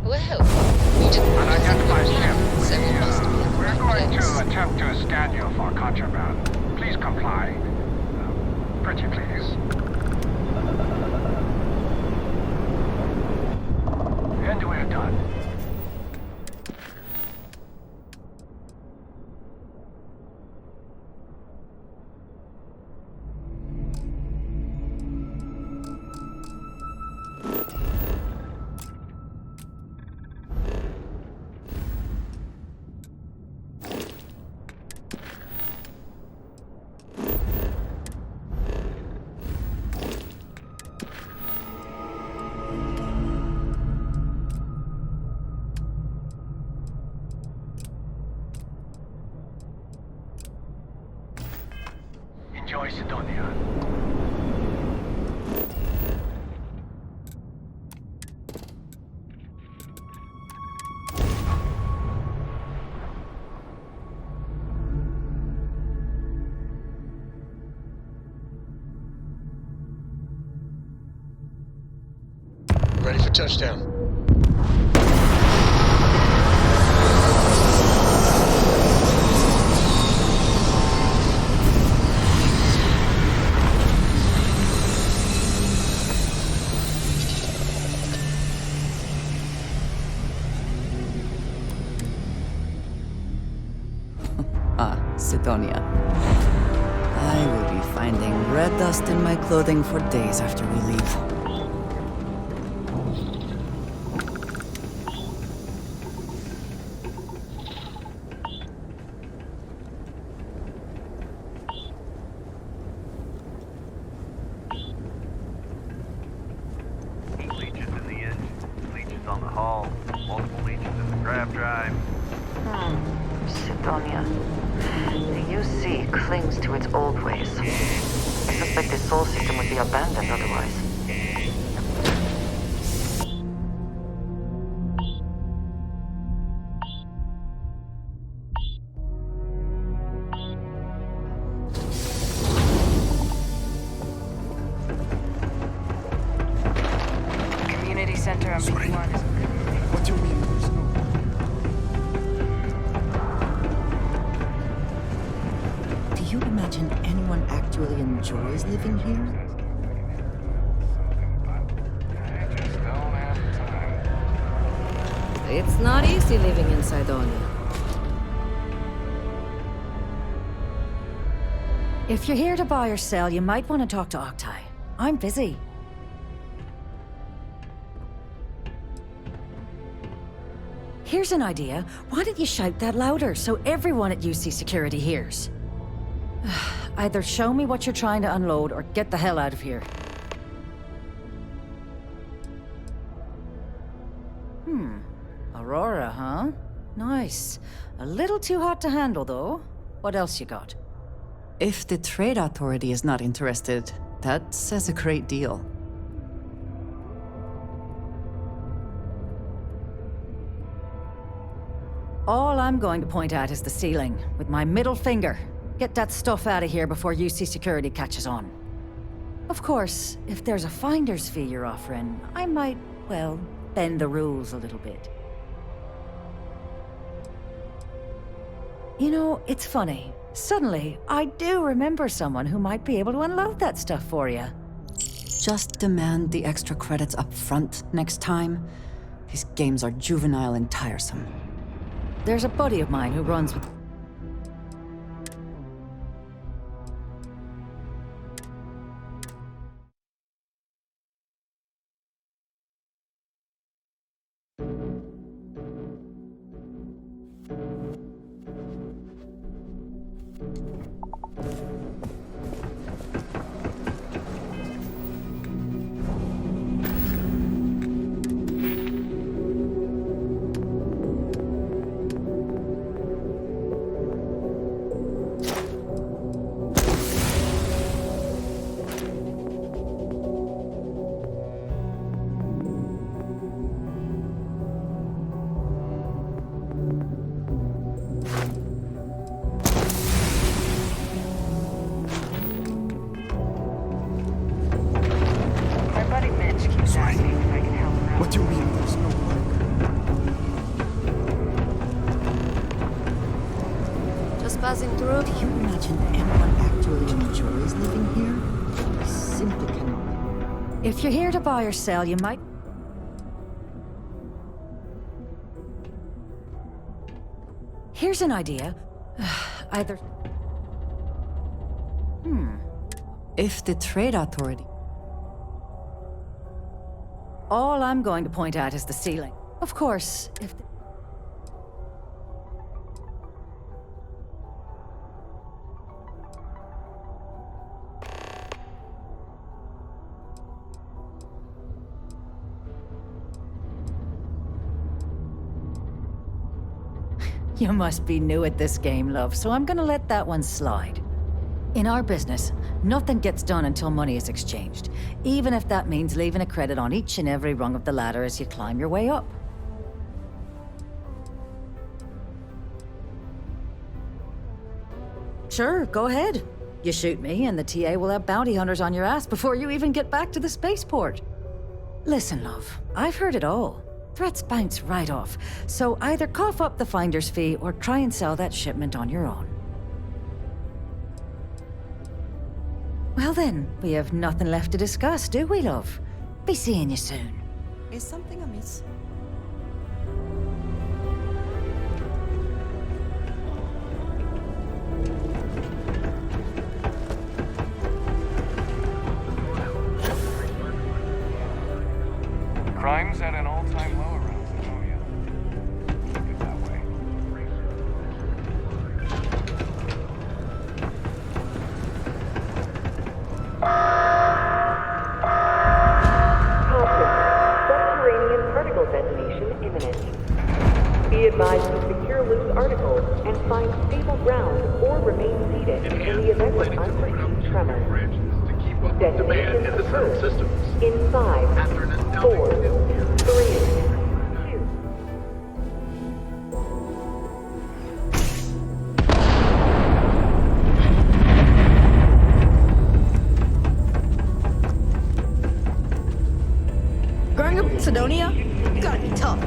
Well, we didn't Unidentified ship. so we must be in the We're right going place. to attempt to scan you for contraband. Please comply. Pretty please. And we're done. Enjoy Sidonia. Ready for touchdown. Sidonia. I will be finding red dust in my clothing for days after we leave. Leeches in the engine, leeches on the hull, multiple leeches in the grav drive. Sidonia. The UC clings to its old ways. I suspect the soul system would be abandoned otherwise. Community center on B1 is... What do you mean? Do you imagine anyone actually enjoys living here? It's not easy living in Sidonia. If you're here to buy or sell, you might want to talk to Octai. I'm busy. Here's an idea. Why don't you shout that louder so everyone at UC Security hears? Either show me what you're trying to unload or get the hell out of here. Aurora, huh? Nice. A little too hot to handle, though. What else you got? If the Trade Authority is not interested, that says a great deal. All I'm going to point at is the ceiling, with my middle finger. Get that stuff out of here before UC Security catches on. Of course, if there's a finder's fee you're offering, I might, well, bend the rules a little bit. You know, it's funny. Suddenly, I do remember someone who might be able to unload that stuff for you. Just demand the extra credits up front next time. These games are juvenile and tiresome. There's a buddy of mine who runs with... passing through. Do you imagine anyone actually enjoys living here? I simply cannot. If you're here to buy or sell, you might... Here's an idea. Either... If the trade authority... All I'm going to point at is the ceiling. Of course, if... You must be new at this game, love, so I'm gonna let that one slide. In our business, nothing gets done until money is exchanged, even if that means leaving a credit on each and every rung of the ladder as you climb your way up. Sure, go ahead. You shoot me, and the TA will have bounty hunters on your ass before you even get back to the spaceport. Listen, love, I've heard it all. Threats bounce right off, so either cough up the finder's fee or try and sell that shipment on your own. Well then, we have nothing left to discuss, do we, love? Be seeing you soon. Is something amiss? Crime's at an all-time low around Sidonia. Keep it that way. Subterranean particle detonation imminent. Be advised to secure loose articles and find stable ground or remain seated in the event of unforeseen tremor. Detonation occurs in 5, 4, 3, 2. Growing up in Sidonia? Gotta be tough.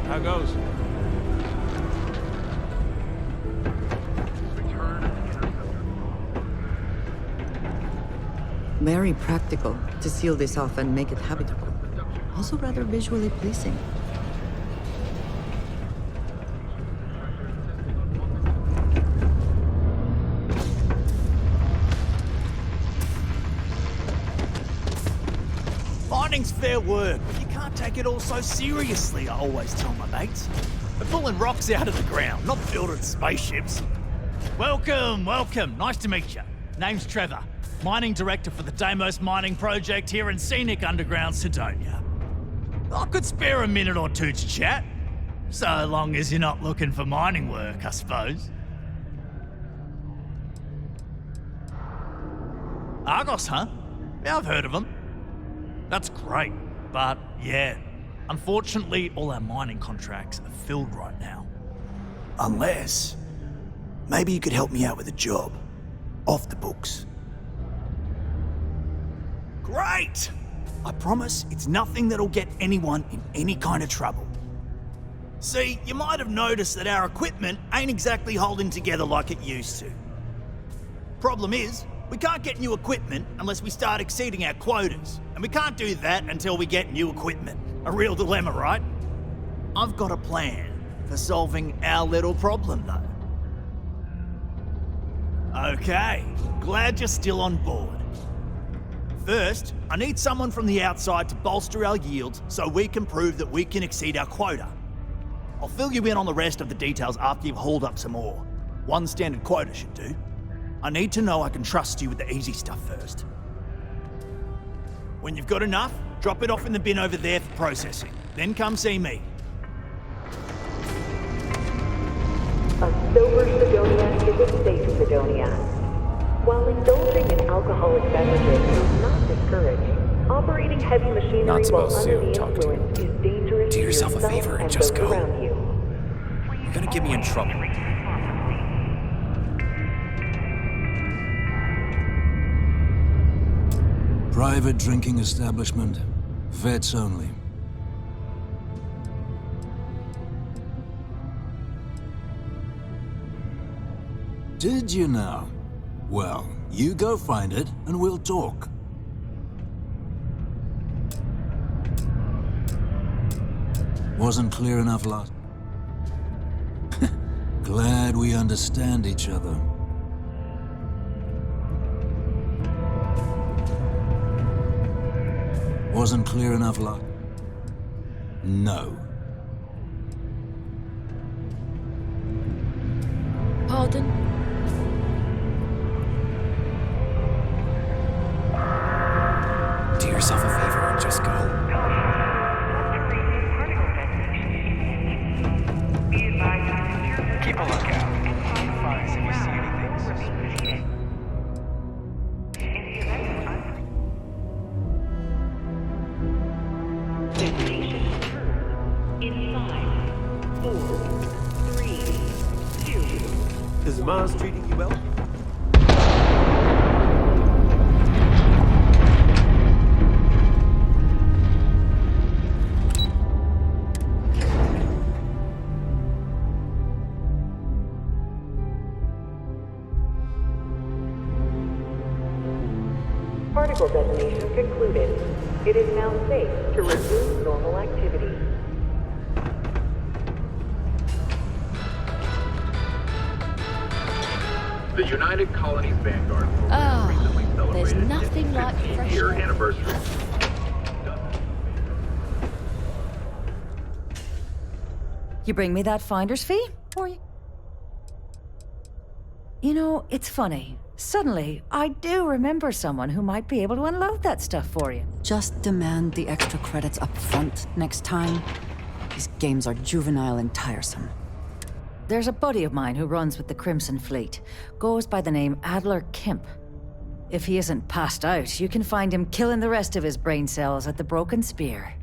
How goes? Very practical to seal this off and make it habitable. Also rather visually pleasing. Mining's fair work, but you can't take it all so seriously, I always tell my mates. We're pulling rocks out of the ground, not building spaceships. Welcome, welcome. Nice to meet you. Name's Trevor, mining director for the Deimos mining project here in scenic underground Sidonia. I could spare a minute or two to chat, so long as you're not looking for mining work, I suppose. Argos, huh? Yeah, I've heard of them. That's great, but yeah, unfortunately all our mining contracts are filled right now. Unless, maybe you could help me out with a job, off the books. Great! I promise it's nothing that'll get anyone in any kind of trouble. See, you might have noticed that our equipment ain't exactly holding together like it used to. Problem is, we can't get new equipment unless we start exceeding our quotas, and we can't do that until we get new equipment. A real dilemma, right? I've got a plan for solving our little problem, though. Okay, glad you're still on board. First, I need someone from the outside to bolster our yields so we can prove that we can exceed our quota. I'll fill you in on the rest of the details after you've hauled up some ore. One standard quota should do. I need to know I can trust you with the easy stuff first. When you've got enough, drop it off in the bin over there for processing. then come see me. A sober Sidonia is a safe Sidonia. While indulging in alcoholic beverages is not discouraged, operating heavy machinery Not while supposed to under the talk to you. influence is dangerous Do to yourself a favor and just those go. around you. You're gonna get me in trouble. Private drinking establishment. Vets only. Did you know? Well, you go find it and we'll talk. Wasn't clear enough last? Glad we understand each other. Wasn't clear enough last? No. Pardon? Do yourself a favor and just go. Keep a lookout. Advise if you see anything suspicious. Destination in 5, 4, 3, 2. Is Mars treating you well? Particle detonation concluded. It is now safe to resume normal activity. The United Colonies Vanguard program Ah, recently there's celebrated nothing its like fresh 15-year air. anniversary. You bring me that finder's fee? Or you... You know, it's funny. Suddenly, I do remember someone who might be able to unload that stuff for you. Just demand the extra credits up front next time. These games are juvenile and tiresome. There's a buddy of mine who runs with the Crimson Fleet. Goes by the name Adler Kemp. If he isn't passed out, you can find him killing the rest of his brain cells at the Broken Spear.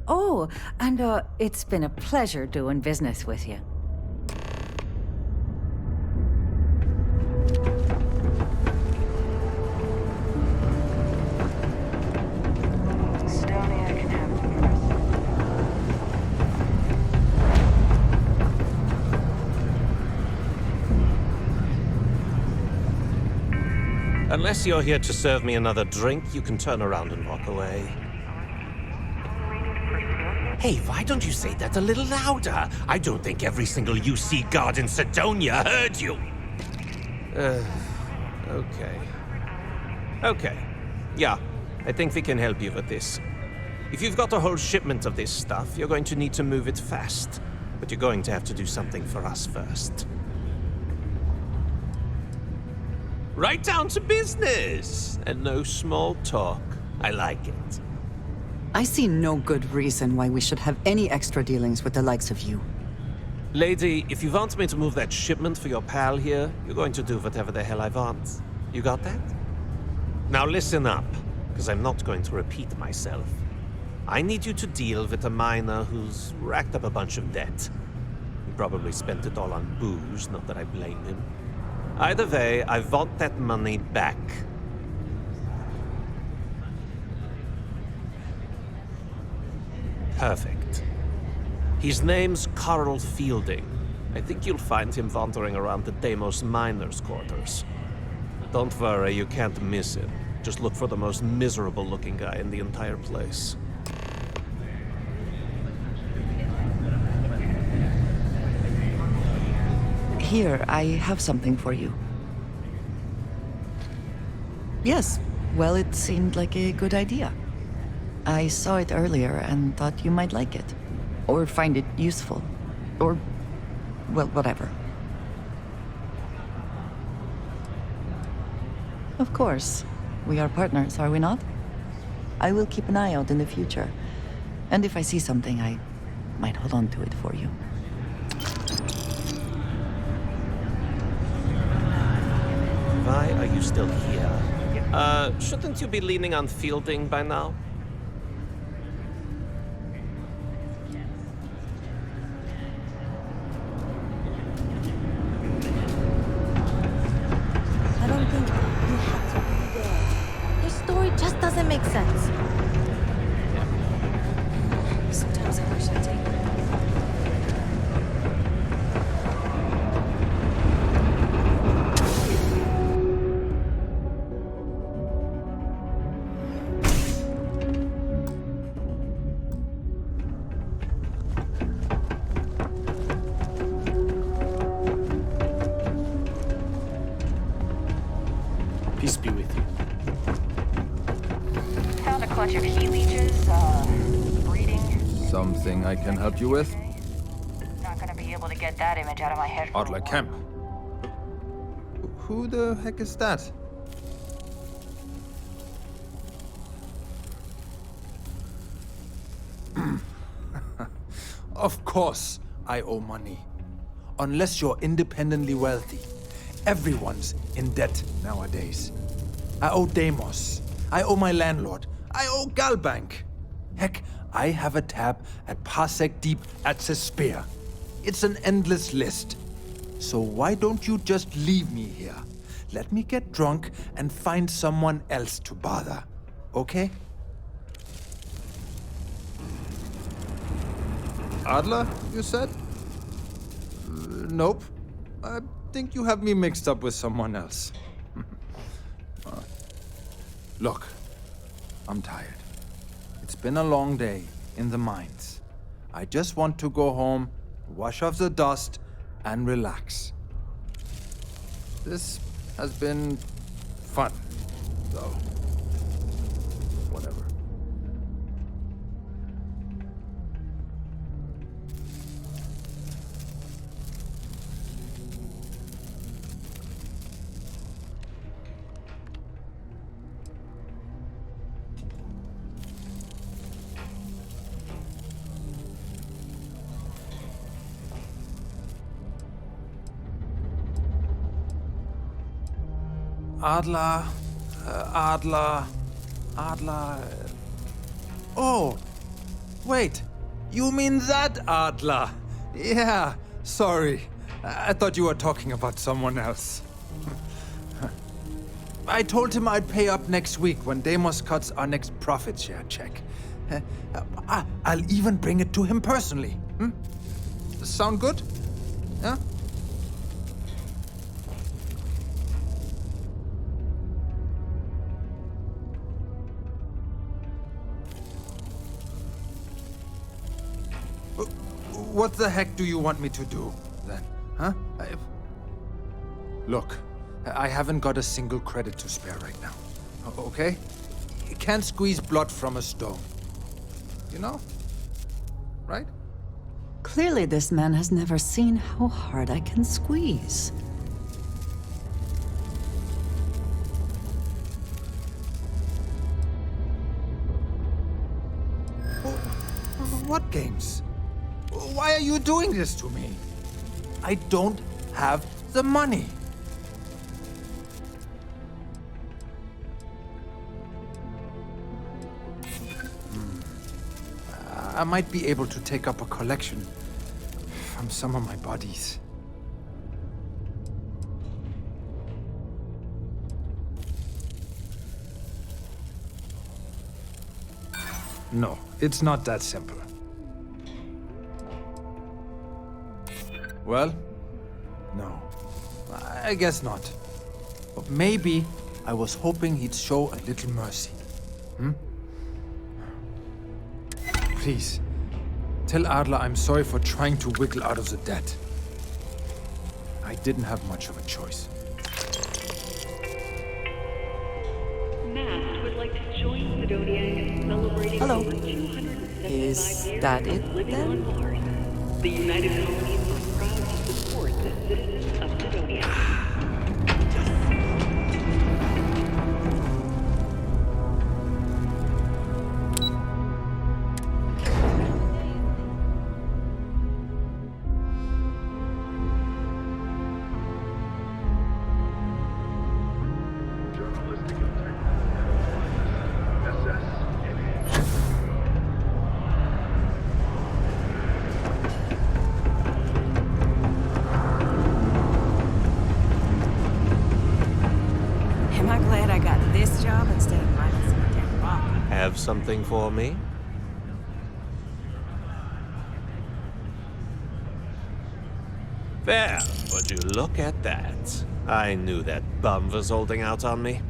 Oh, and it's been a pleasure doing business with you. Unless you're here to serve me another drink, you can turn around and walk away. Hey, why don't you say that a little louder? I don't think every single UC guard in Sidonia heard you. Okay. Okay. Yeah, I think we can help you with this. If you've got a whole shipment of this stuff, you're going to need to move it fast. But you're going to have to do something for us first. Right down to business! And no small talk. I like it. I see no good reason why we should have any extra dealings with the likes of you. Lady, if you want me to move that shipment for your pal here, you're going to do whatever the hell I want. You got that? Now listen up, because I'm not going to repeat myself. I need you to deal with a miner who's racked up a bunch of debt. He probably spent it all on booze, not that I blame him. Either way, I want that money back. Perfect. His name's Carl Fielding. I think you'll find him wandering around the Deimos miners' quarters. Don't worry, you can't miss him. Just look for the most miserable-looking guy in the entire place. Here, I have something for you. Yes, well, it seemed like a good idea. I saw it earlier and thought you might like it. Or find it useful. Or, well, whatever. Of course. We are partners, are we not? I will keep an eye out in the future. And if I see something, I might hold on to it for you. Why are you still here? Shouldn't you be leaning on fielding by now? I don't think you have to be there. Your story just doesn't make sense. Sometimes I wish I'd take Peace be with you. Found a clutch of he leeches, breeding. Something I can help you with? Not gonna be able to get that image out of my head for a Adler while. Kemp. Who the heck is that? Of course I owe money. Unless you're independently wealthy. Everyone's in debt nowadays. I owe Deimos. I owe my landlord. I owe Galbank. Heck, I have a tab at Parsec Deep at Cespear. It's an endless list. So why don't you just leave me here? Let me get drunk and find someone else to bother. Okay? Adler, you said? Nope. I think you have me mixed up with someone else. Look, I'm tired. It's been a long day in the mines. I just want to go home, wash off the dust, and relax. This has been fun, though. Whatever. Adler. Oh, wait. You mean that Adler? Yeah, sorry. I thought you were talking about someone else. I told him I'd pay up next week when Deimos cuts our next profit share check. I'll even bring it to him personally. Sound good? Yeah? What the heck do you want me to do, then? Huh? Look, I haven't got a single credit to spare right now. Okay? You can't squeeze blood from a stone. You know? Right? Clearly, this man has never seen how hard I can squeeze. What games? Why are you doing this to me? I don't have the money. I might be able to take up a collection from some of my buddies. No, it's not that simple. Well, no. I guess not. But maybe I was hoping he'd show a little mercy. Please, tell Adler I'm sorry for trying to wiggle out of the debt. I didn't have much of a choice. Matt would like to join Sidonia in celebrating Hello. over 275 Is years that of it, living then? on Mars. The United Colonies are proud to support the citizens of Sidonia. have something for me? Well, would you look at that? I knew that bum was holding out on me.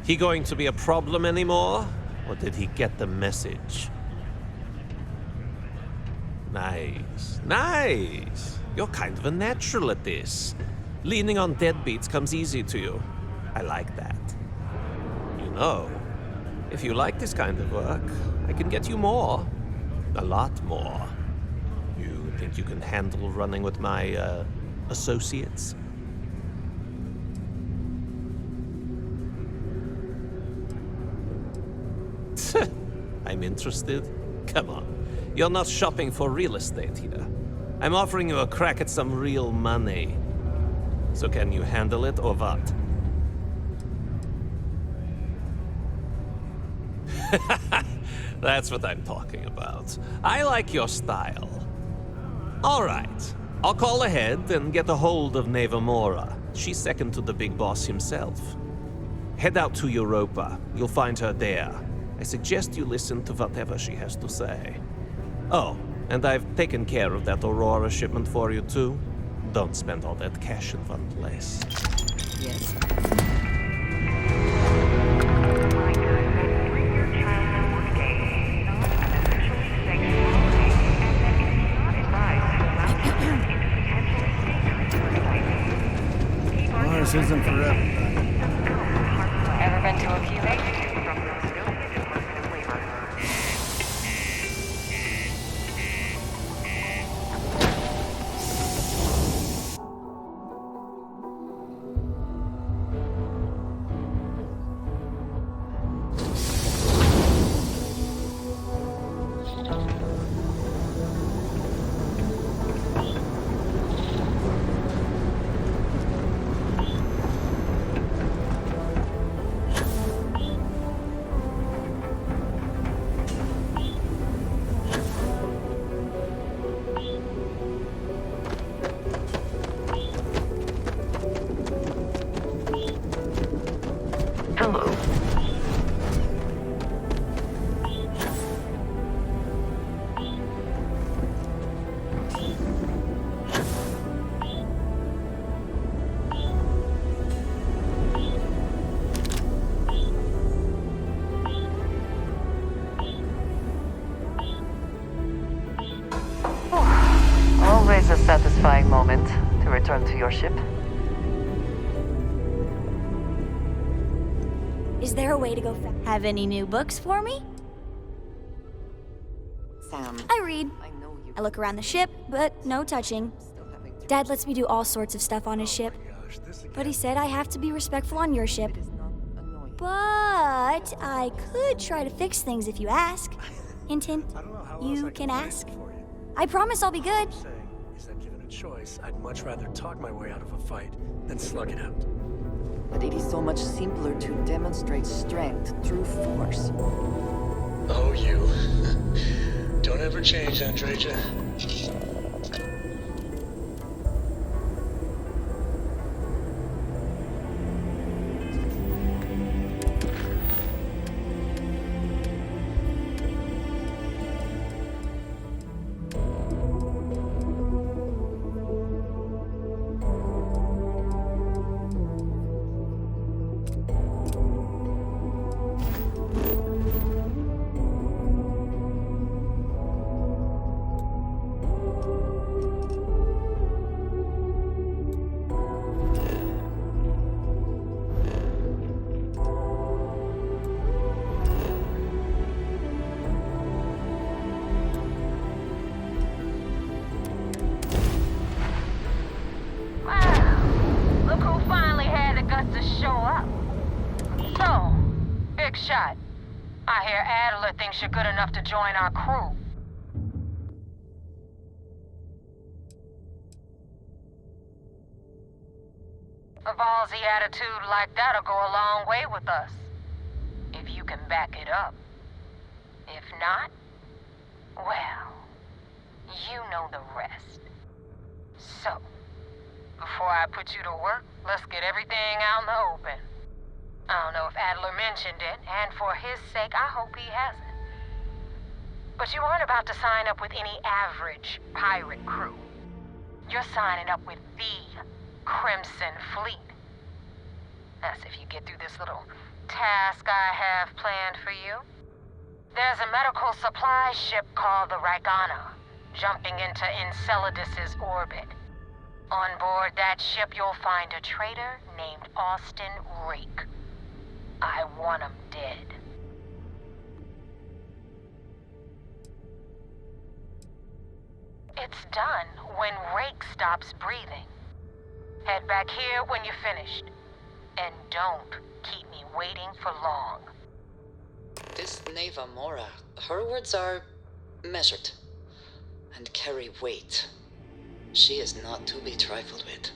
He going to be a problem anymore? Or did he get the message? Nice. Nice. You're kind of a natural at this. Leaning on deadbeats comes easy to you. I like that. You know, if you like this kind of work, I can get you more. A lot more. You think you can handle running with my, associates? I'm interested? Come on. You're not shopping for real estate here. I'm offering you a crack at some real money. So can you handle it or what? That's what I'm talking about. I like your style. All right. I'll call ahead and get a hold of Nevamora. She's second to the big boss himself. Head out to Europa. You'll find her there. I suggest you listen to whatever she has to say. Oh, and I've taken care of that Aurora shipment for you too. Don't spend all that cash in one place. Yes. Well, this isn't for everybody. Ever been to a Cuba? Always a satisfying moment to return to your ship. Is there a way to go Have any new books for me? Sam. I read. I look around the ship, but no touching. Dad lets me do all sorts of stuff on his ship. But he said I have to be respectful on your ship. But I could try to fix things if you ask. Hint, hint. You can ask. I promise I'll be good. Is that given a choice, I'd much rather talk my way out of a fight than slug it out. But it is so much simpler to demonstrate strength through force. Oh, you. Don't ever change, Andreja. Shot. I hear Adler thinks you're good enough to join our crew. A ballsy attitude like that'll go a long way with us. If you can back it up. If not, well, you know the rest. So, before I put you to work, let's get everything out in the open. I don't know if Adler mentioned it, and for his sake, I hope he hasn't. But you aren't about to sign up with any average pirate crew. You're signing up with the Crimson Fleet. That's if you get through this little task I have planned for you. There's a medical supply ship called the Ragana, jumping into Enceladus's orbit. On board that ship, you'll find a traitor named Austin Rake. I want him dead. It's done when Rake stops breathing. Head back here when you're finished. And don't keep me waiting for long. This Neva Mora, her words are measured and carry weight. She is not to be trifled with.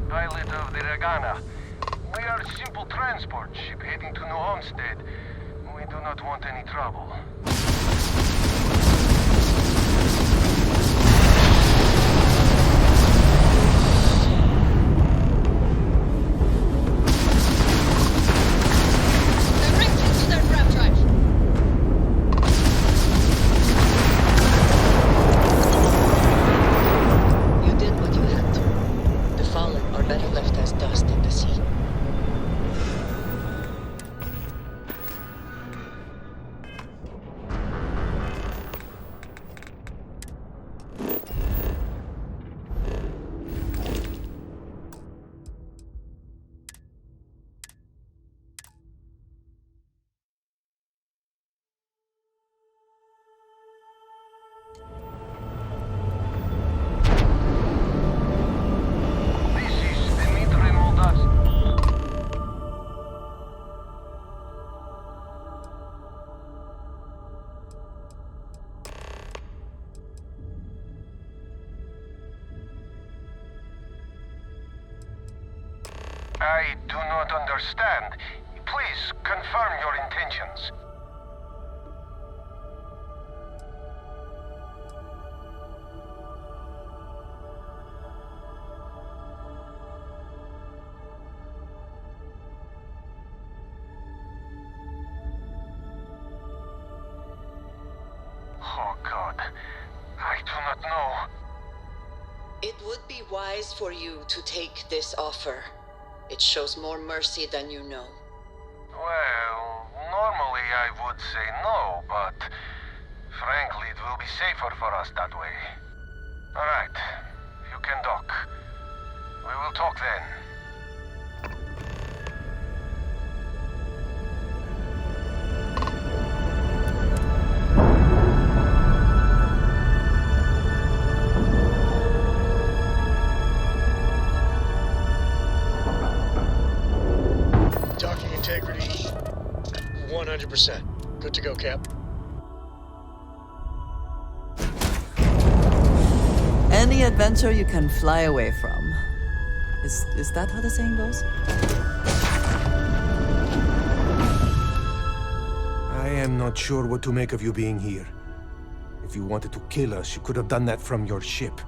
Pilot of the Ragana. We are a simple transport ship heading to New Homestead. We do not want any trouble. I do not understand. Please confirm your intentions. Oh God, I do not know. It would be wise for you to take this offer. It shows more mercy than you know. Well, normally I would say no, but frankly it will be safer for us that way. Alright, you can dock. We will talk then. Docking integrity, 100%. Good to go, Cap. Any adventure you can fly away from. Is that how the saying goes? I am not sure what to make of you being here. If you wanted to kill us, you could have done that from your ship.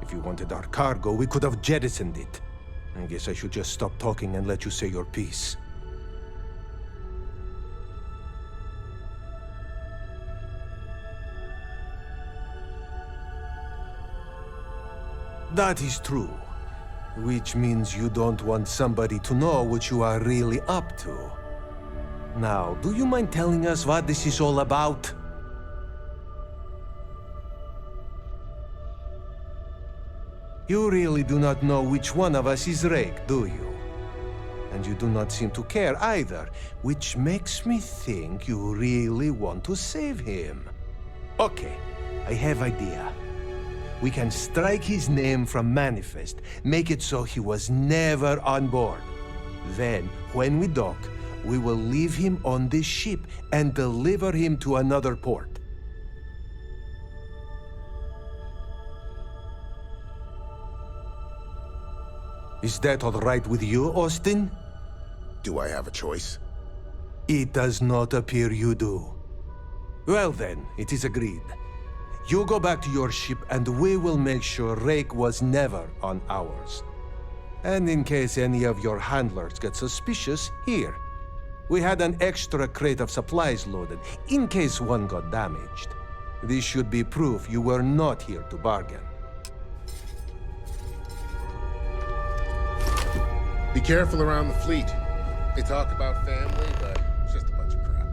If you wanted our cargo, we could have jettisoned it. I guess I should just stop talking and let you say your piece. That is true. Which means you don't want somebody to know what you are really up to. Now, do you mind telling us what this is all about? You really do not know which one of us is Rake, do you? And you do not seem to care either, which makes me think you really want to save him. Okay, I have idea. We can strike his name from Manifest, make it so he was never on board. Then, when we dock, we will leave him on this ship and deliver him to another port. Is that all right with you, Austin? Do I have a choice? It does not appear you do. Well then, it is agreed. You go back to your ship and we will make sure Rake was never on ours. And in case any of your handlers get suspicious, here. We had an extra crate of supplies loaded, in case one got damaged. This should be proof you were not here to bargain. Be careful around the fleet. They talk about family, but it's just a bunch of crap.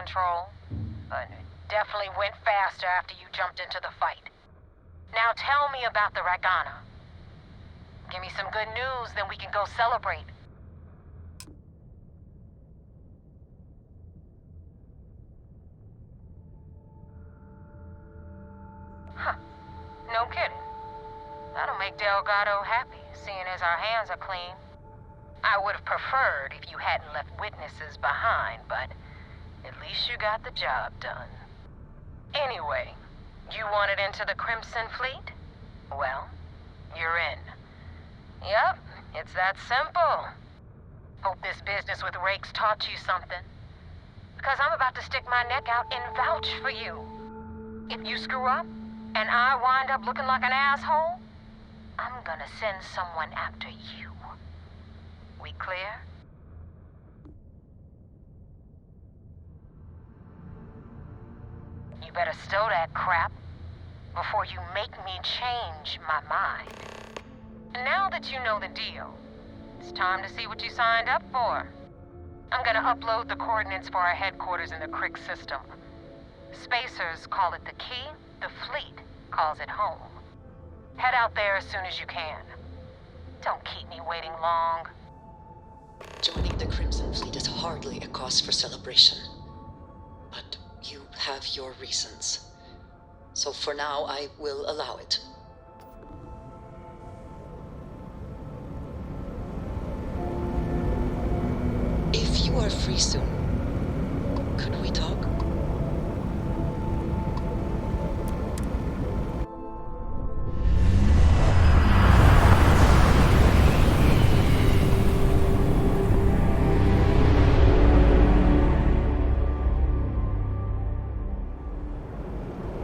control, but it definitely went faster after you jumped into the fight. Now tell me about the Ragana. Give me some good news, then we can go celebrate. Huh. No kidding. That'll make Delgado happy, seeing as our hands are clean. I would have preferred if you hadn't left witnesses behind, but at least you got the job done. Anyway, you wanted into the Crimson Fleet? Well, you're in. Yep, it's that simple. Hope this business with Rakes taught you something. Because I'm about to stick my neck out and vouch for you. If you screw up, and I wind up looking like an asshole, I'm gonna send someone after you. We clear? You better stow that crap before you make me change my mind. And now that you know the deal, it's time to see what you signed up for. I'm gonna upload the coordinates for our headquarters in the Crick system. Spacers call it the key, the fleet calls it home. Head out there as soon as you can. Don't keep me waiting long. Joining the Crimson Fleet is hardly a cause for celebration. But you have your reasons. So for now, I will allow it. If you are free soon, could we talk?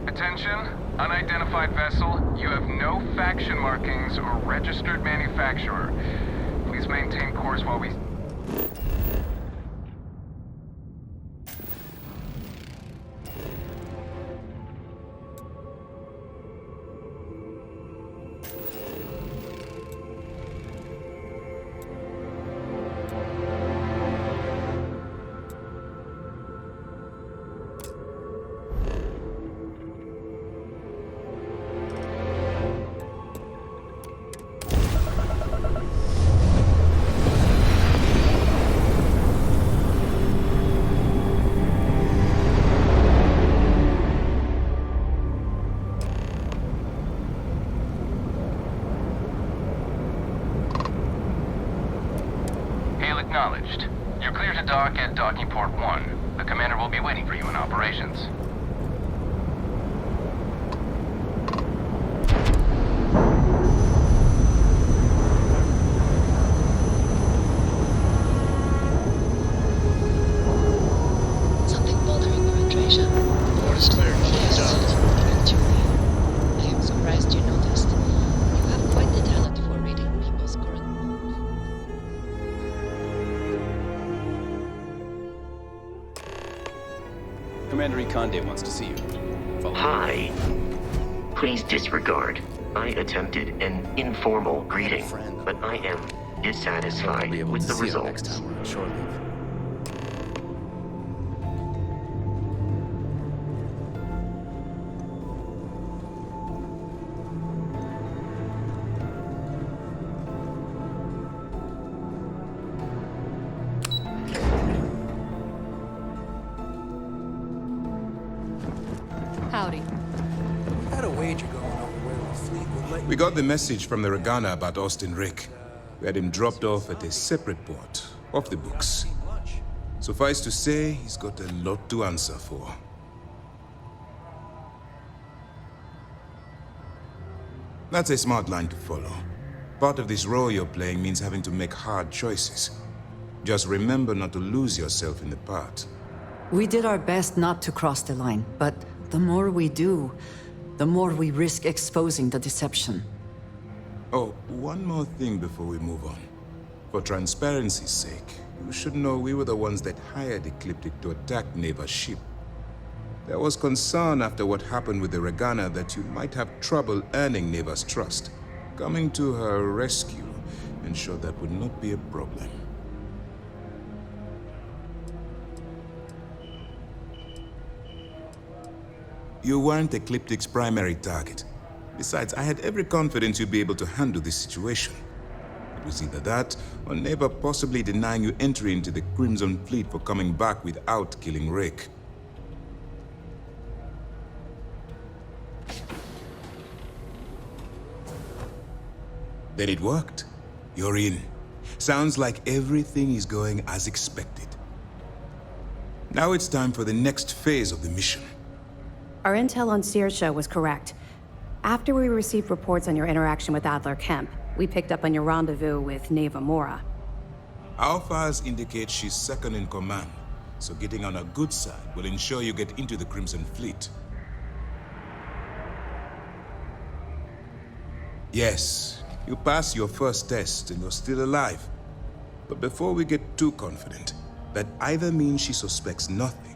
Attention, unidentified vessel. You have no faction markings or registered manufacturer. Please maintain course while we... Acknowledged. You're clear to dock at docking port 1. The commander will be waiting for you in operations. Something bothering you, Andreja? Port is clear. Yes. I am surprised you noticed. You have quite the talent for reading people's current mood. Commander Conde wants to see you. Follow Hi. Please disregard. I attempted an informal greeting, but I am dissatisfied with the results. Next time we're on shore leave. Howdy. We had a wager going over where the fleet would let We got the message from the Ragana about Austin Rick. We had him dropped off at a separate port, off the books. Suffice to say, he's got a lot to answer for. That's a smart line to follow. Part of this role you're playing means having to make hard choices. Just remember not to lose yourself in the part. We did our best not to cross the line, but the more we do, the more we risk exposing the deception. Oh, one more thing before we move on. For transparency's sake, you should know we were the ones that hired Ecliptic to attack Neva's ship. There was concern after what happened with the Ragana that you might have trouble earning Neva's trust. Coming to her rescue ensured that would not be a problem. You weren't Ecliptic's primary target. Besides, I had every confidence you'd be able to handle this situation. It was either that, or Neva possibly denying you entry into the Crimson Fleet for coming back without killing Rick. Then it worked. You're in. Sounds like everything is going as expected. Now it's time for the next phase of the mission. Our intel on Searsha was correct. After we received reports on your interaction with Adler Kemp, we picked up on your rendezvous with Neva Mora. Our files indicate she's second in command, so getting on her good side will ensure you get into the Crimson Fleet. Yes, you passed your first test and you're still alive. But before we get too confident, that either means she suspects nothing,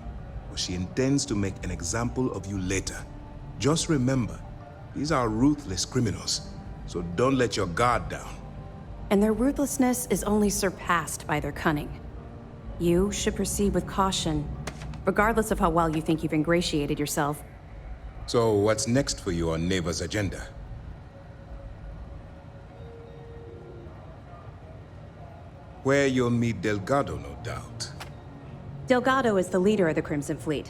or she intends to make an example of you later. Just remember, these are ruthless criminals, so don't let your guard down. And their ruthlessness is only surpassed by their cunning. You should proceed with caution, regardless of how well you think you've ingratiated yourself. So what's next for you on Neva's agenda? Where you'll meet Delgado, no doubt. Delgado is the leader of the Crimson Fleet.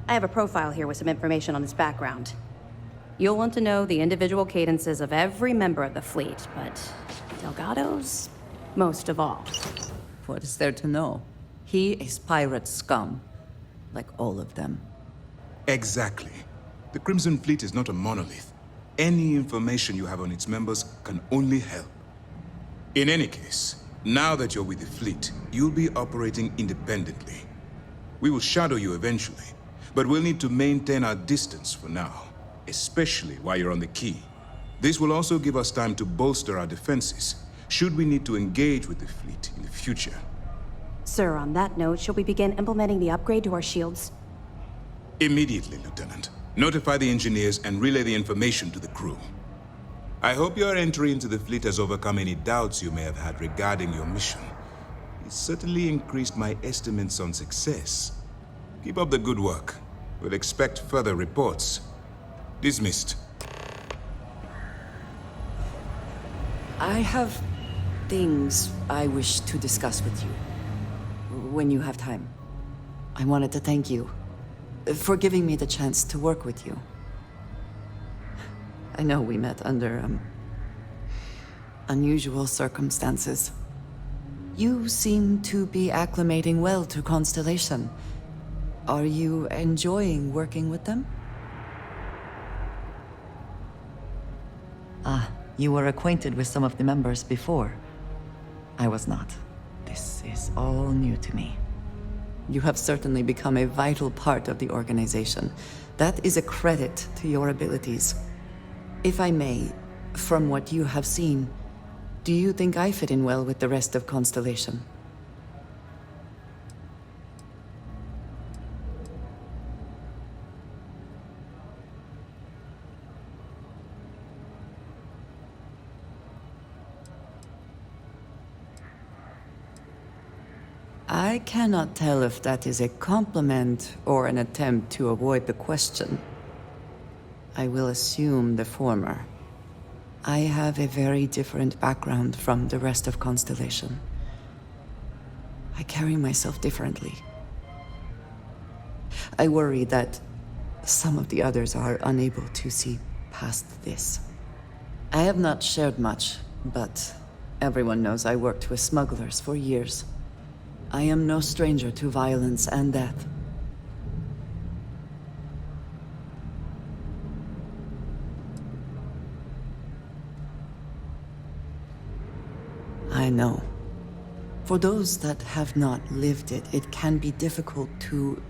I have a profile here with some information on his background. You'll want to know the individual cadences of every member of the fleet, but Delgado's most of all. What is there to know? He is pirate scum, like all of them. Exactly. The Crimson Fleet is not a monolith. Any information you have on its members can only help. In any case, now that you're with the fleet, you'll be operating independently. We will shadow you eventually, but we'll need to maintain our distance for now, especially while you're on the Key. This will also give us time to bolster our defenses, should we need to engage with the fleet in the future. Sir, on that note, shall we begin implementing the upgrade to our shields? Immediately, Lieutenant. Notify the engineers and relay the information to the crew. I hope your entry into the fleet has overcome any doubts you may have had regarding your mission. It certainly increased my estimates on success. Keep up the good work. We'll expect further reports. Dismissed. I have things I wish to discuss with you. When you have time. I wanted to thank you for giving me the chance to work with you. I know we met under, unusual circumstances. You seem to be acclimating well to Constellation. Are you enjoying working with them? Ah, you were acquainted with some of the members before. I was not. This is all new to me. You have certainly become a vital part of the organization. That is a credit to your abilities. If I may, from what you have seen, do you think I fit in well with the rest of Constellation? I cannot tell if that is a compliment or an attempt to avoid the question. I will assume the former. I have a very different background from the rest of Constellation. I carry myself differently. I worry that some of the others are unable to see past this. I have not shared much, but everyone knows I worked with smugglers for years. I am no stranger to violence and death. I know. For those that have not lived it, it can be difficult to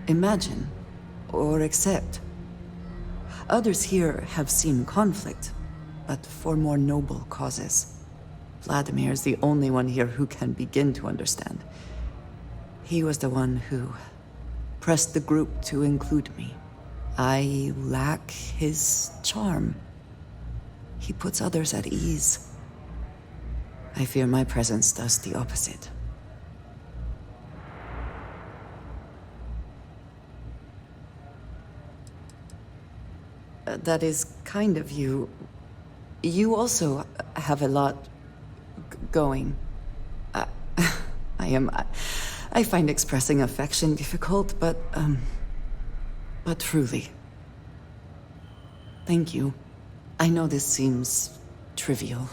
imagine or accept. Others here have seen conflict, but for more noble causes. Vladimir is the only one here who can begin to understand. He was the one who pressed the group to include me. I lack his charm. He puts others at ease. I fear my presence does the opposite. That is kind of you. You also have a lot going. I find expressing affection difficult, but truly. Thank you. I know this seems trivial.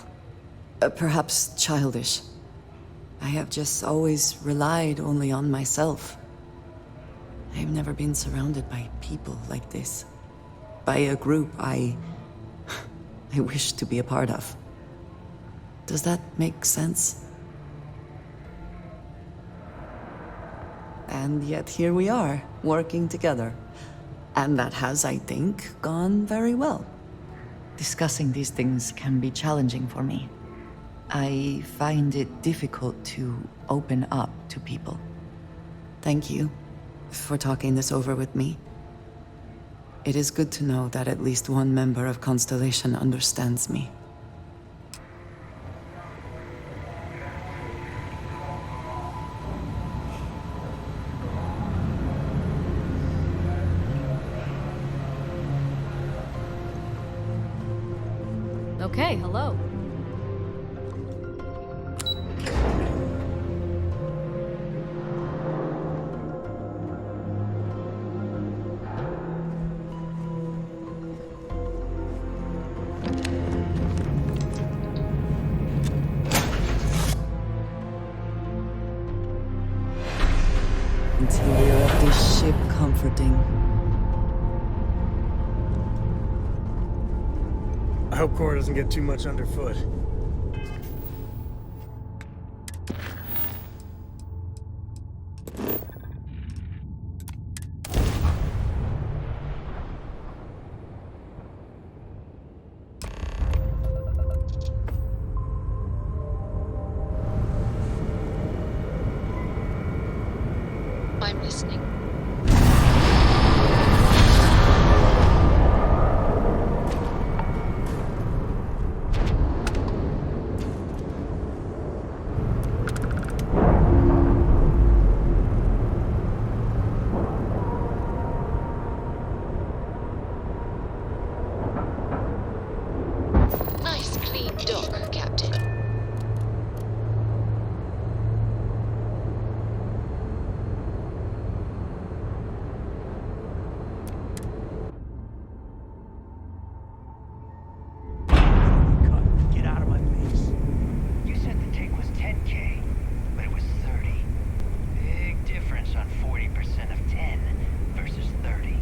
Perhaps childish. I have just always relied only on myself. I've never been surrounded by people like this. By a group I wish to be a part of. Does that make sense? And yet here we are, working together. And that has, I think, gone very well. Discussing these things can be challenging for me. I find it difficult to open up to people. Thank you for talking this over with me. It is good to know that at least one member of Constellation understands me. Okay, hello. Interior of this ship comforting. I hope Cora doesn't get too much underfoot. I'm listening. Nice clean dock, Captain. Get out of my face. You said the take was 10K, but it was 30. Big difference on 40% of 10 versus 30. You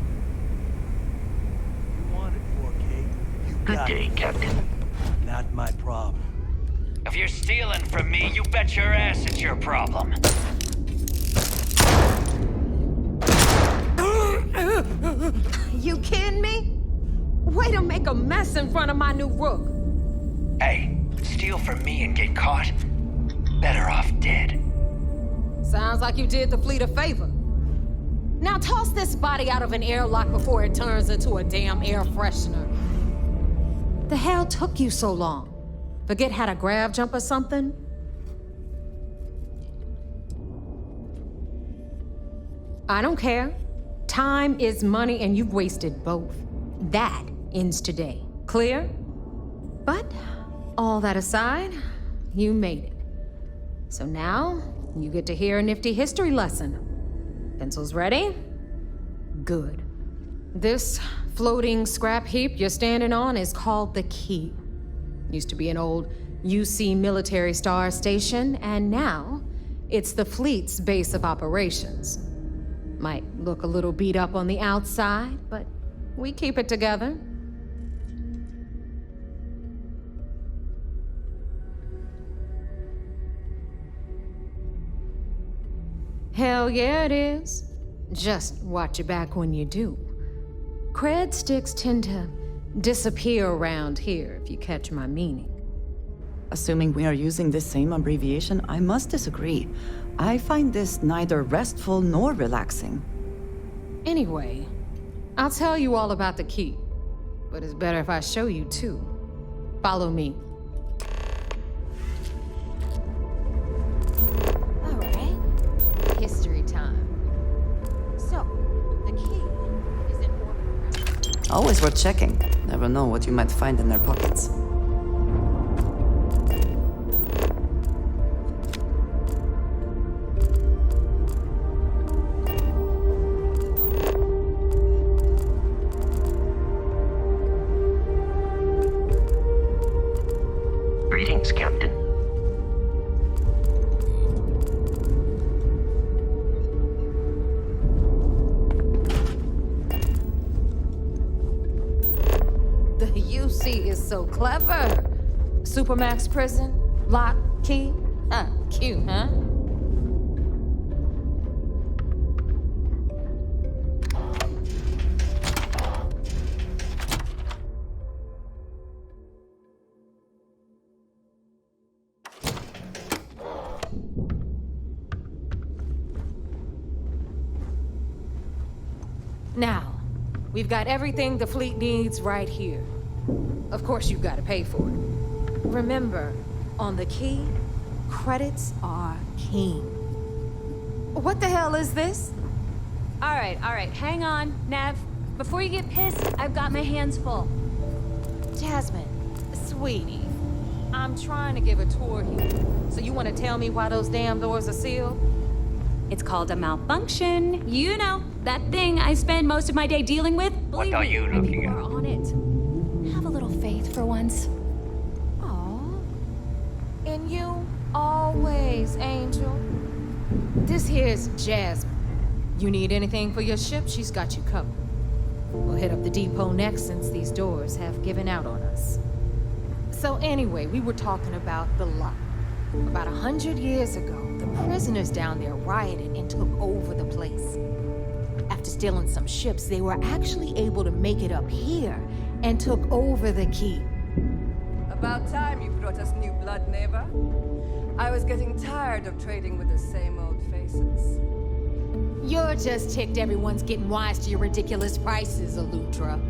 wanted 4K. You Good got day, it. Captain. Not my problem. If you're stealing from me, you bet your ass it's your problem. You kidding me? Way to make a mess in front of my new rook. Hey, steal from me and get caught? Better off dead. Sounds like you did the fleet a favor. Now toss this body out of an airlock before it turns into a damn air freshener. The hell took you so long? Forget how to grav jump or something? I don't care. Time is money and you've wasted both. That ends today. Clear? But all that aside, you made it. So now, you get to hear a nifty history lesson. Pencils ready? Good. This floating scrap heap you're standing on is called the Key. Used to be an old UC military star station, and now it's the fleet's base of operations. Might look a little beat up on the outside, but we keep it together. Hell yeah, it is. Just watch your back when you do. Cred sticks tend to disappear around here, if you catch my meaning. Assuming we are using the same abbreviation, I must disagree. I find this neither restful nor relaxing. Anyway, I'll tell you all about the Key, but it's better if I show you too. Follow me. All right, history time. So, the Key is in orbit around. Always worth checking. Never know what you might find in their pockets. Greetings, Captain. The UC is so clever. Supermax prison, lock, key. Cute, huh? Now, we've got everything the fleet needs right here. Of course, you've got to pay for it. Remember, on the key, credits are king. What the hell is this? All right, hang on, Nev. Before you get pissed, I've got my hands full. Jasmine, sweetie, I'm trying to give a tour here. So you want to tell me why those damn doors are sealed? It's called a malfunction. You know, that thing I spend most of my day dealing with. What are you looking at? On it. Have a little faith for once. Aw. And you, always, Angel. This here's Jasmine. You need anything for your ship, she's got you covered. We'll hit up the depot next since these doors have given out on us. So anyway, we were talking about the lot. About 100 years ago, the prisoners down there rioted and took over the place. After stealing some ships, they were actually able to make it up here and took over the key. About time you brought us new blood, neighbor. I was getting tired of trading with the same old faces. You're just ticked everyone's getting wise to your ridiculous prices, Elutra.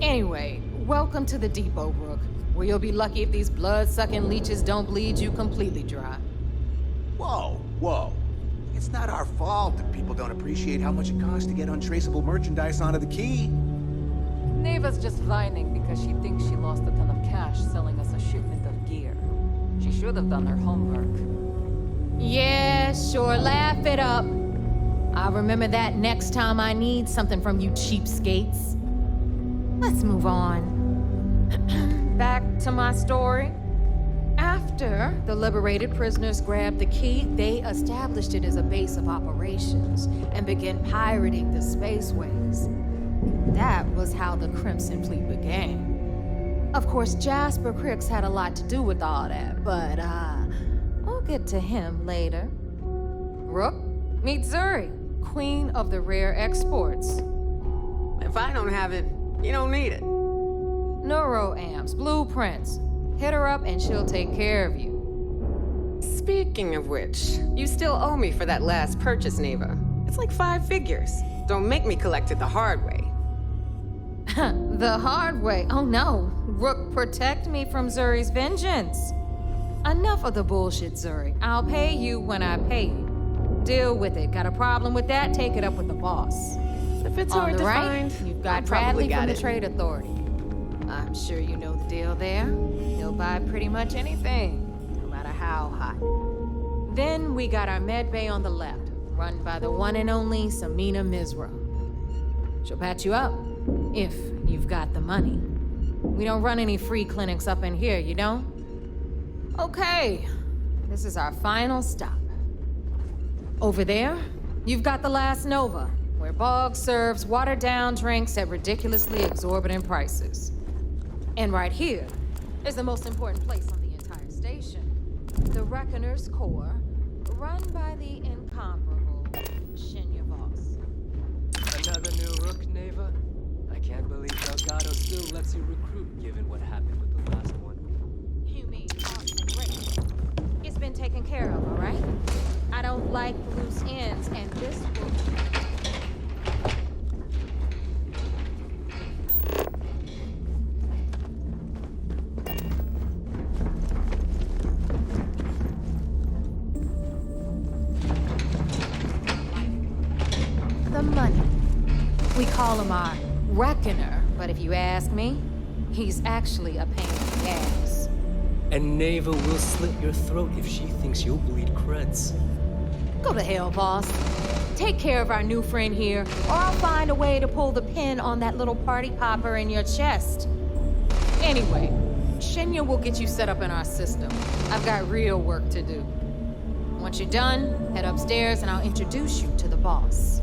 Anyway, welcome to the depot, Brooke, where you'll be lucky if these blood-sucking leeches don't bleed you completely dry. Whoa. It's not our fault that people don't appreciate how much it costs to get untraceable merchandise onto the key. Neva's just whining because she thinks she lost a ton of cash selling us a shipment of gear. She should have done her homework. Yeah, sure, laugh it up. I'll remember that next time I need something from you cheapskates. Let's move on. Back to my story. After the liberated prisoners grabbed the key, they established it as a base of operations and began pirating the spaceways. That was how the Crimson Fleet began. Of course, Jasper Cricks had a lot to do with all that, but we'll get to him later. Rook, meet Zuri, queen of the rare exports. If I don't have it, you don't need it. Neuroamps, blueprints. Hit her up and she'll take care of you. Speaking of which, you still owe me for that last purchase, Neva. It's like 5 figures. Don't make me collect it the hard way. The hard way? Oh no. Rook, protect me from Zuri's vengeance. Enough of the bullshit, Zuri. I'll pay you when I pay you. Deal with it. Got a problem with that? Take it up with the boss. If it's On hard the to right, find, you've got Bradley from the Trade Authority. I'm sure you know the deal there. He'll buy pretty much anything, no matter how hot. Then we got our med bay on the left, run by the one and only Samina Mizra. She'll patch you up, if you've got the money. We don't run any free clinics up in here, you know? Okay, this is our final stop. Over there, you've got the Last Nova, where Bog serves watered-down drinks at ridiculously exorbitant prices. And right here is the most important place on the entire station. The Reckoner's Core, run by the incomparable Shinya Voss. Another new Rook, Neva? I can't believe Delgado still lets you recruit, given what happened with the last one. You mean Austin Race? It's been taken care of, all right? I don't like loose ends, and this will... The money. We call them our reckoner, but if you ask me, he's actually a pain in the ass. And Neva will slit your throat if she thinks you'll bleed creds. Go to hell, boss. Take care of our new friend here, or I'll find a way to pull the pin on that little party popper in your chest. Anyway, Shinya will get you set up in our system. I've got real work to do. Once you're done, head upstairs and I'll introduce you to the boss.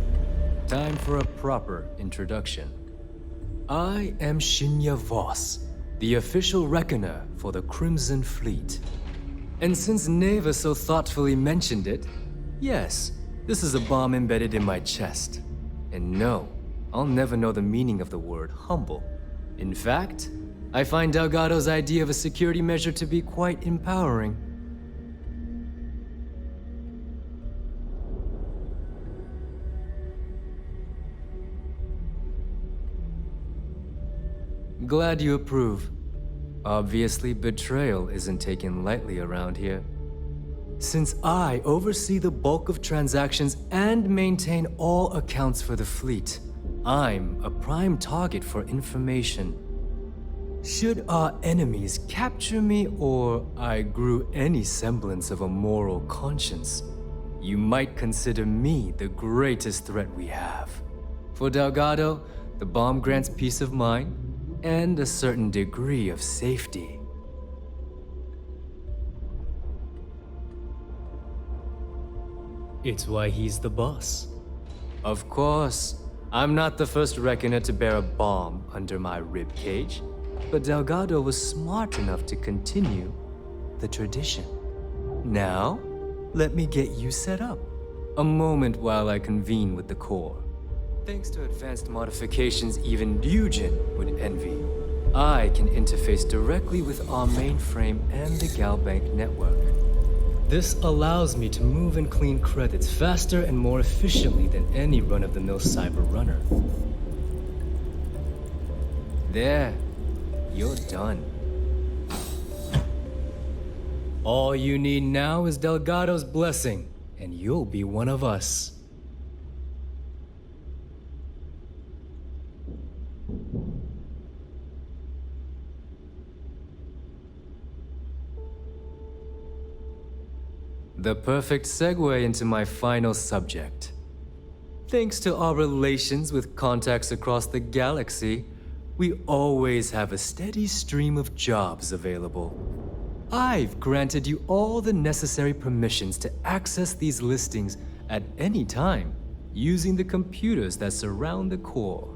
Time for a proper introduction. I am Shinya Voss, the official reckoner for the Crimson Fleet. And since Neva so thoughtfully mentioned it, yes, this is a bomb embedded in my chest. And no, I'll never know the meaning of the word humble. In fact, I find Delgado's idea of a security measure to be quite empowering. Glad you approve. Obviously, betrayal isn't taken lightly around here. Since I oversee the bulk of transactions and maintain all accounts for the fleet, I'm a prime target for information. Should our enemies capture me or I grew any semblance of a moral conscience, you might consider me the greatest threat we have. For Delgado, the bomb grants peace of mind and a certain degree of safety. It's why he's the boss. Of course, I'm not the first reckoner to bear a bomb under my ribcage, but Delgado was smart enough to continue the tradition. Now, let me get you set up. A moment while I convene with the core. Thanks to advanced modifications even Ryujin would envy, I can interface directly with our mainframe and the Galbank network. This allows me to move and clean credits faster and more efficiently than any run-of-the-mill cyber runner. There, you're done. All you need now is Delgado's blessing, and you'll be one of us. The perfect segue into my final subject. Thanks to our relations with contacts across the galaxy, we always have a steady stream of jobs available. I've granted you all the necessary permissions to access these listings at any time, using the computers that surround the core.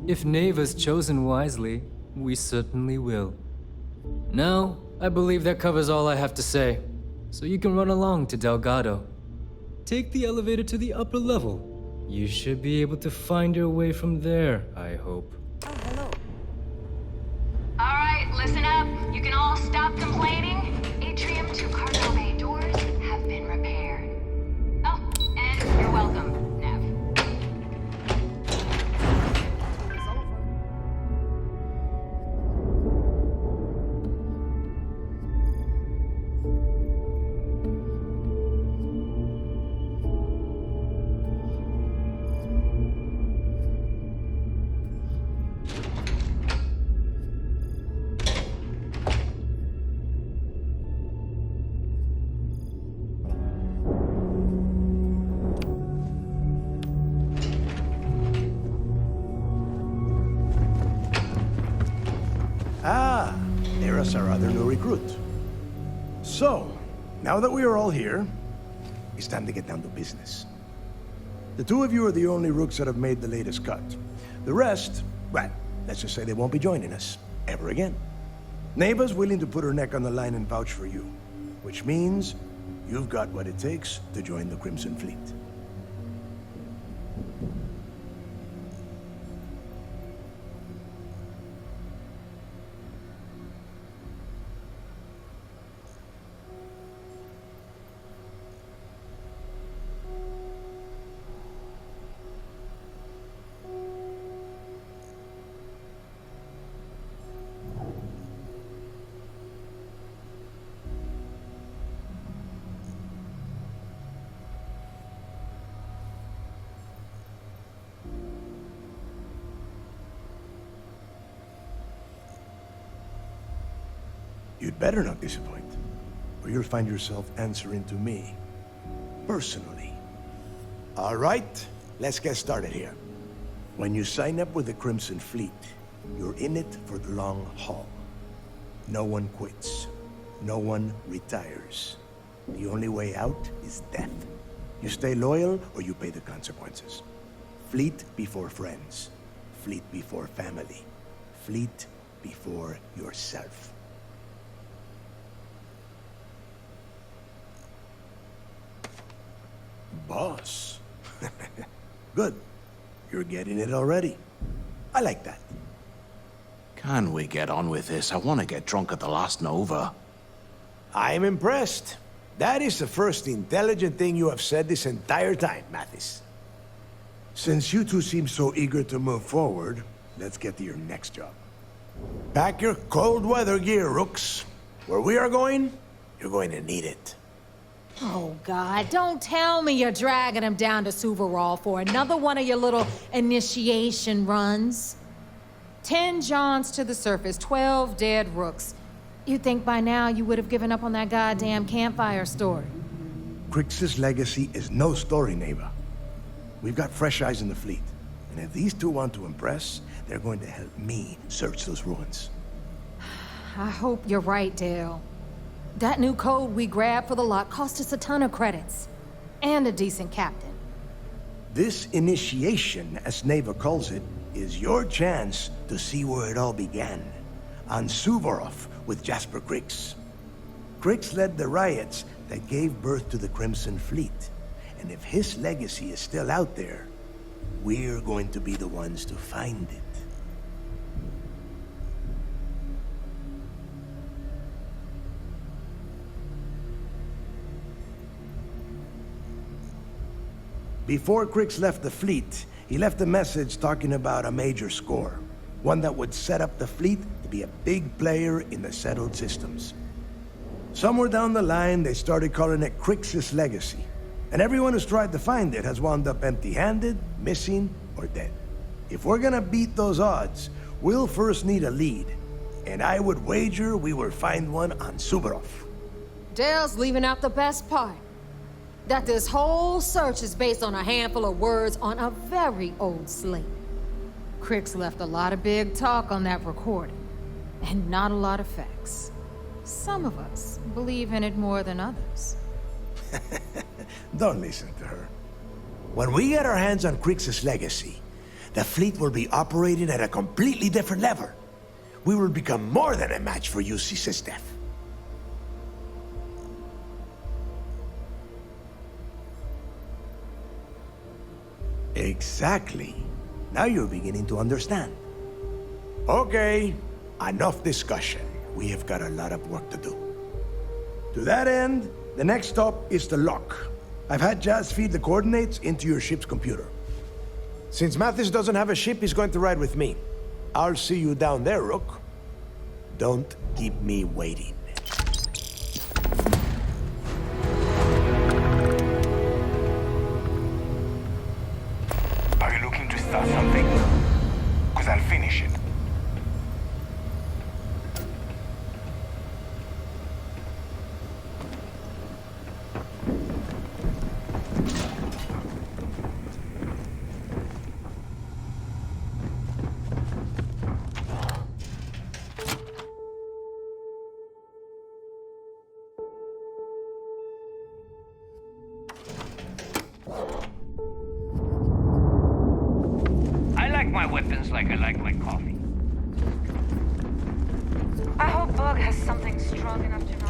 If Neva's chosen wisely, we certainly will. Now, I believe that covers all I have to say, so you can run along to Delgado. Take the elevator to the upper level. You should be able to find your way from there, I hope. Alright, listen up. You can all stop complaining. Atrium to cargo bay doors have been repaired. Oh, and you're welcome, Nev. Ah, there's our other new recruit. So, now that we are all here, it's time to get down to business. The two of you are the only rooks that have made the latest cut. The rest, well, let's just say they won't be joining us ever again. Neva's willing to put her neck on the line and vouch for you, which means you've got what it takes to join the Crimson Fleet. You'd better not disappoint, or you'll find yourself answering to me, personally. All right, let's get started here. When you sign up with the Crimson Fleet, you're in it for the long haul. No one quits. No one retires. The only way out is death. You stay loyal or you pay the consequences. Fleet before friends. Fleet before family. Fleet before yourself. Boss. Good. You're getting it already. I like that. Can we get on with this? I want to get drunk at the last Nova. I'm impressed. That is the first intelligent thing you have said this entire time, Mathis. Since you two seem so eager to move forward, let's get to your next job. Pack your cold weather gear, Rooks. Where we are going, you're going to need it. Oh, God, don't tell me you're dragging him down to Suvarol for another one of your little initiation runs. 10 Johns to the surface, 12 dead Rooks. You'd think by now you would have given up on that goddamn campfire story. Crix's legacy is no story, Neva. We've got fresh eyes in the fleet. And if these two want to impress, they're going to help me search those ruins. I hope you're right, Dale. That new code we grabbed for the lot cost us a ton of credits. And a decent captain. This initiation, as Neva calls it, is your chance to see where it all began. On Suvorov with Jasper Crix. Crix led the riots that gave birth to the Crimson Fleet. And if his legacy is still out there, we're going to be the ones to find it. Before Crix left the fleet, he left a message talking about a major score. One that would set up the fleet to be a big player in the settled systems. Somewhere down the line, they started calling it Crix's legacy. And everyone who's tried to find it has wound up empty-handed, missing, or dead. If we're gonna beat those odds, we'll first need a lead. And I would wager we will find one on Suvorov. Dale's leaving out the best part. That this whole search is based on a handful of words on a very old slate. Crix left a lot of big talk on that recording, and not a lot of facts. Some of us believe in it more than others. Don't listen to her. When we get our hands on Crix's legacy, the fleet will be operating at a completely different level. We will become more than a match for UC System. Exactly. Now you're beginning to understand. Okay, enough discussion. We have got a lot of work to do. To that end, the next stop is the lock. I've had Jazz feed the coordinates into your ship's computer. Since Mathis doesn't have a ship, he's going to ride with me. I'll see you down there, Rook. Don't keep me waiting. Are you looking to start something? Because I'll finish it. I like my weapons like I like my coffee. I hope Bug has something strong enough to